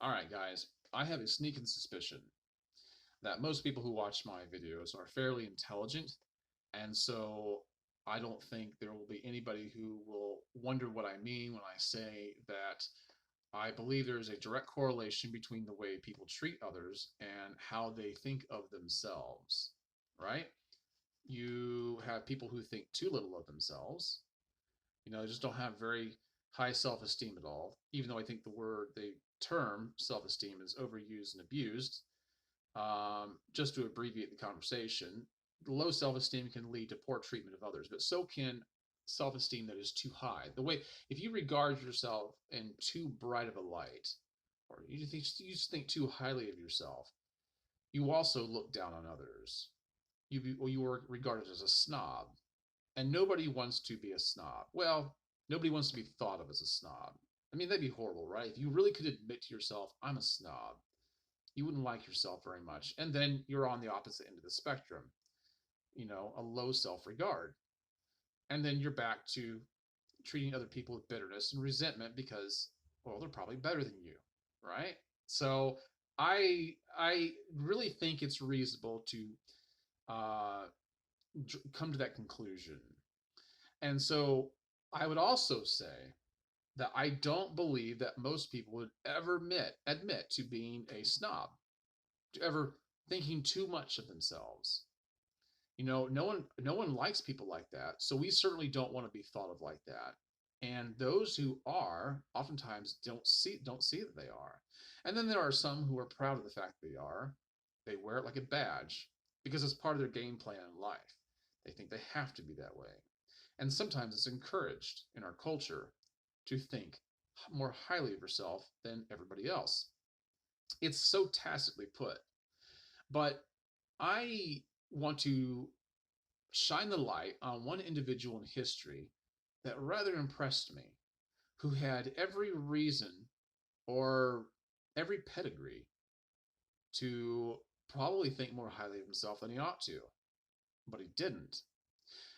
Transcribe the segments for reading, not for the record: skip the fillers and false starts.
All right, guys, I have a sneaking suspicion that most people who watch my videos are fairly intelligent, and so I don't think there will be anybody who will wonder what I mean when I say that I believe there is a direct correlation between the way people treat others and how they think of themselves, right? You have people who think too little of themselves, they just don't have very high self-esteem at all, even though I think the term self-esteem is overused and abused. Just to abbreviate the conversation, low self-esteem can lead to poor treatment of others, but so can self-esteem that is too high. The way, if you regard yourself in too bright of a light, or you just think too highly of yourself, you also look down on others. You are regarded as a snob, and nobody wants to be a snob. Well, nobody wants to be thought of as a snob. I mean, that'd be horrible, right? If you really could admit to yourself, I'm a snob, you wouldn't like yourself very much. And then you're on the opposite end of the spectrum, a low self regard. And then you're back to treating other people with bitterness and resentment because, well, they're probably better than you, right? So I really think it's reasonable to uh, come to that conclusion. And so I would also say that I don't believe that most people would ever admit to being a snob, to ever thinking too much of themselves. No one likes people like that, so we certainly don't want to be thought of like that. And those who are oftentimes don't see that they are. And then there are some who are proud of the fact they are. They wear it like a badge because it's part of their game plan in life. They think they have to be that way. And sometimes it's encouraged in our culture to think more highly of yourself than everybody else. It's so tacitly put. But I want to shine the light on one individual in history that rather impressed me, who had every reason or every pedigree to probably think more highly of himself than he ought to, but he didn't.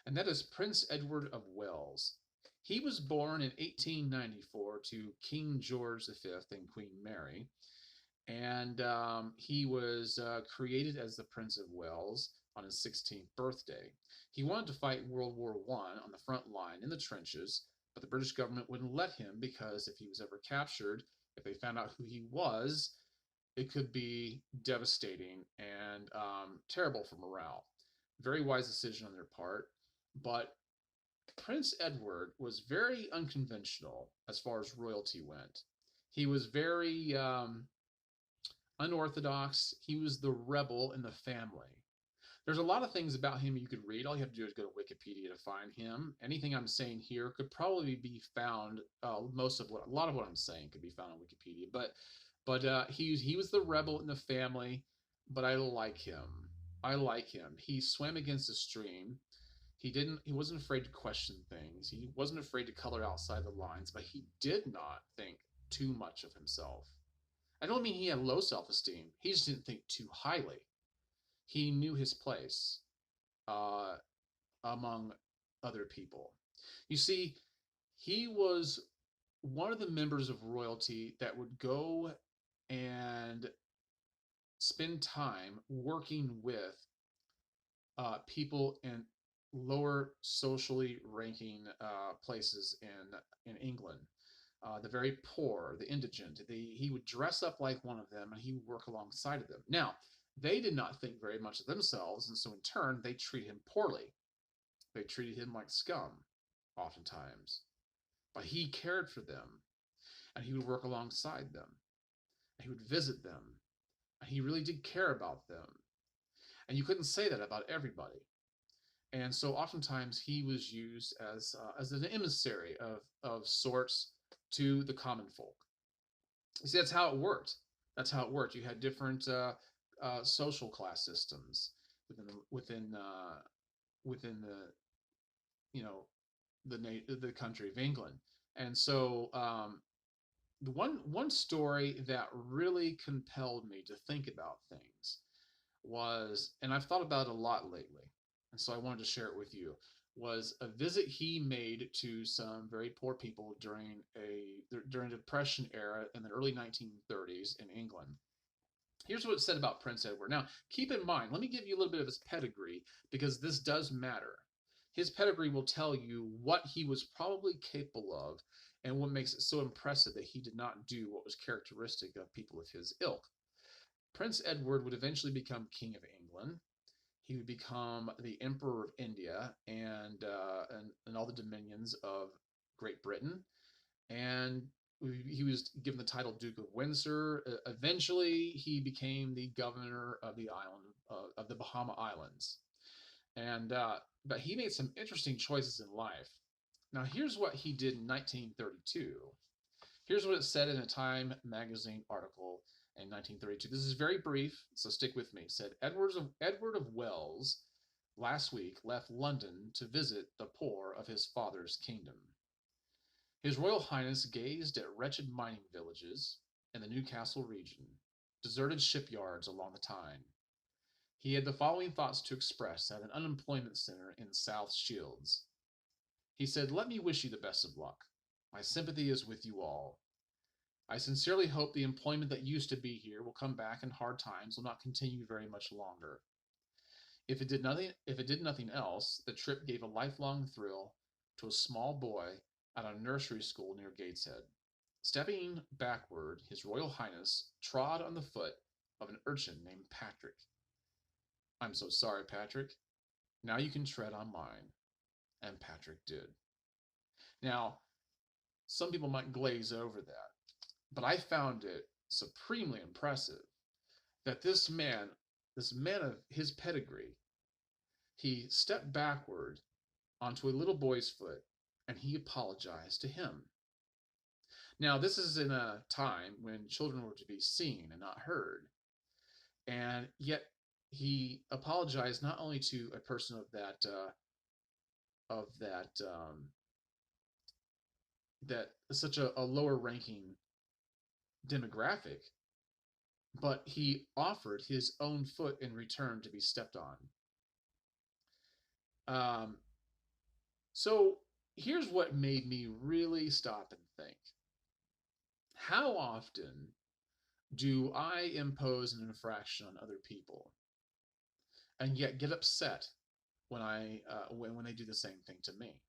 And that is Prince Edward of Wales. He was born in 1894 to King George V and Queen Mary, and he was created as the Prince of Wales on his 16th birthday. He wanted to fight World War I on the front line in the trenches, but the British government wouldn't let him because if he was ever captured, if they found out who he was, it could be devastating and terrible for morale. Very wise decision on their part, but Prince Edward was very unconventional as far as royalty went. He was very unorthodox. He was the rebel in the family. There's a lot of things about him you could read. All you have to do is go to Wikipedia to find him. Anything I'm saying here could probably be found. A lot of what I'm saying could be found on Wikipedia. But he was the rebel in the family. But I like him. I like him. He swam against the stream. He wasn't afraid to question things. He wasn't afraid to color outside the lines. But he did not think too much of himself. I don't mean he had low self-esteem. He just didn't think too highly. He knew his place uh, among other people. You see, he was one of the members of royalty that would go and spend time working with people in lower socially ranking places in England. The very poor, the indigent. He would dress up like one of them and he would work alongside of them. Now, they did not think very much of themselves, and so in turn, they treated him poorly. They treated him like scum, oftentimes. But he cared for them, and he would work alongside them, and he would visit them, and he really did care about them. And you couldn't say that about everybody. And so oftentimes he was used as an emissary of sorts to the common folk. You see, that's how it worked. That's how it worked. You had different social class systems within the you know the country of England, and so the one story that really compelled me to think about things was, and I've thought about it a lot lately, and so I wanted to share it with you, was a visit he made to some very poor people during the Depression era in the early 1930s in England. Here's what it said about Prince Edward. Now, keep in mind, let me give you a little bit of his pedigree because this does matter. His pedigree will tell you what he was probably capable of and what makes it so impressive that he did not do what was characteristic of people of his ilk. Prince Edward would eventually become King of England. He would become the Emperor of India and all the dominions of Great Britain. And he was given the title Duke of Windsor. Eventually, he became the governor of the island of the Bahama Islands. And but he made some interesting choices in life. Now, here's what he did in 1932. Here's what it said in a Time magazine article in 1932. This is very brief, so stick with me. It said Edward of Wales last week left London to visit the poor of his father's kingdom. His Royal Highness gazed at wretched mining villages in the Newcastle region, deserted shipyards along the Tyne. He had the following thoughts to express at an unemployment center in South Shields. He said, "Let me wish you the best of luck. My sympathy is with you all. I sincerely hope the employment that used to be here will come back and hard times will not continue very much longer. If it did nothing else, the trip gave a lifelong thrill to a small boy at a nursery school near Gateshead. Stepping backward, His Royal Highness trod on the foot of an urchin named Patrick. I'm so sorry, Patrick. Now you can tread on mine." And Patrick did. Now, some people might glaze over that, but I found it supremely impressive that this man of his pedigree, he stepped backward onto a little boy's foot and he apologized to him. Now, this is in a time when children were to be seen and not heard. And yet he apologized not only to a person of that such a lower ranking demographic, but he offered his own foot in return to be stepped on. Um, so here's what made me really stop and think. How often do I impose an infraction on other people and yet get upset when they do the same thing to me?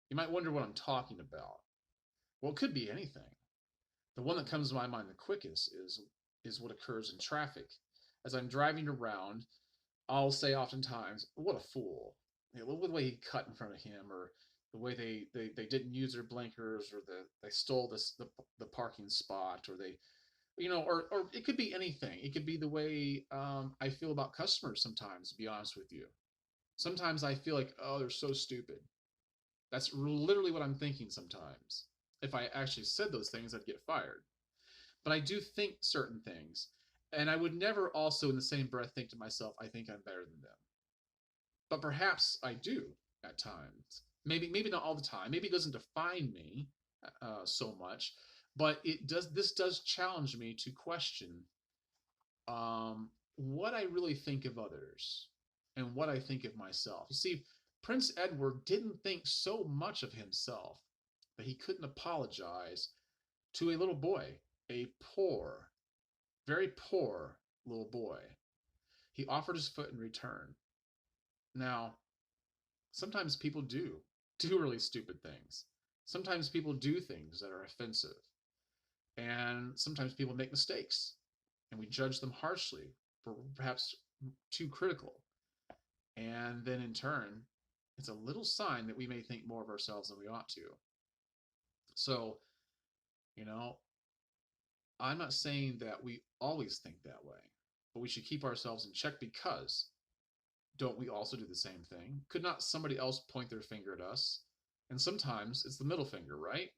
You might wonder what I'm talking about. Well, it could be anything. The one that comes to my mind the quickest is what occurs in traffic. As I'm driving around, I'll say oftentimes, "What a fool!" You know, the way he cut in front of him, or the way they didn't use their blinkers, or they stole the parking spot, or they, or it could be anything. It could be the way I feel about customers sometimes. To be honest with you, sometimes I feel like, oh, they're so stupid. That's literally what I'm thinking sometimes. If I actually said those things, I'd get fired. But I do think certain things. And I would never also, in the same breath, think to myself, I think I'm better than them. But perhaps I do at times. Maybe not all the time. Maybe it doesn't define me so much. But this does challenge me to question what I really think of others and what I think of myself. You see, Prince Edward didn't think so much of himself that he couldn't apologize to a little boy, a poor, very poor little boy. He offered his foot in return. Now, sometimes people do really stupid things. Sometimes people do things that are offensive. And sometimes people make mistakes and we judge them harshly for perhaps too critical. And then in turn, it's a little sign that we may think more of ourselves than we ought to. So, you know, I'm not saying that we always think that way, but we should keep ourselves in check because don't we also do the same thing? Could not somebody else point their finger at us? And sometimes it's the middle finger, right?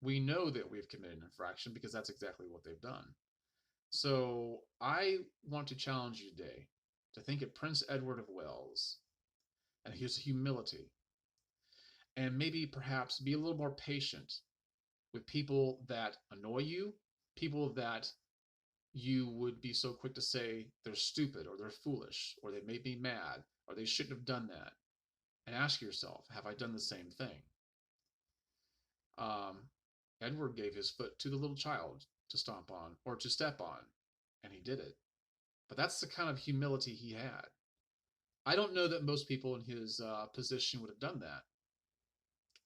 We know that we've committed an infraction because that's exactly what they've done. So I want to challenge you today to think of Prince Edward of Wales and his humility, and maybe perhaps be a little more patient with people that annoy you, people that you would be so quick to say they're stupid or they're foolish or they made me mad or they shouldn't have done that. and ask yourself, have I done the same thing? Um, Edward gave his foot to the little child to stomp on or to step on, and he did it. But that's the kind of humility he had. I don't know that most people in his position would have done that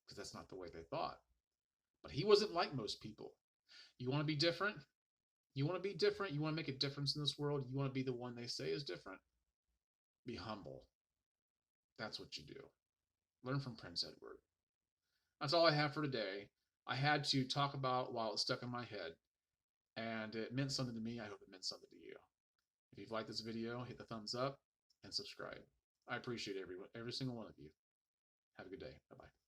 because that's not the way they thought. But he wasn't like most people. You want to be different? You want to be different? You want to make a difference in this world? You want to be the one they say is different? Be humble. That's what you do. Learn from Prince Edward. That's all I have for today. I had to talk about while it's stuck in my head, and it meant something to me. I hope it meant something to you. If you've liked this video, hit the thumbs up and subscribe. I appreciate every single one of you. Have a good day. Bye bye.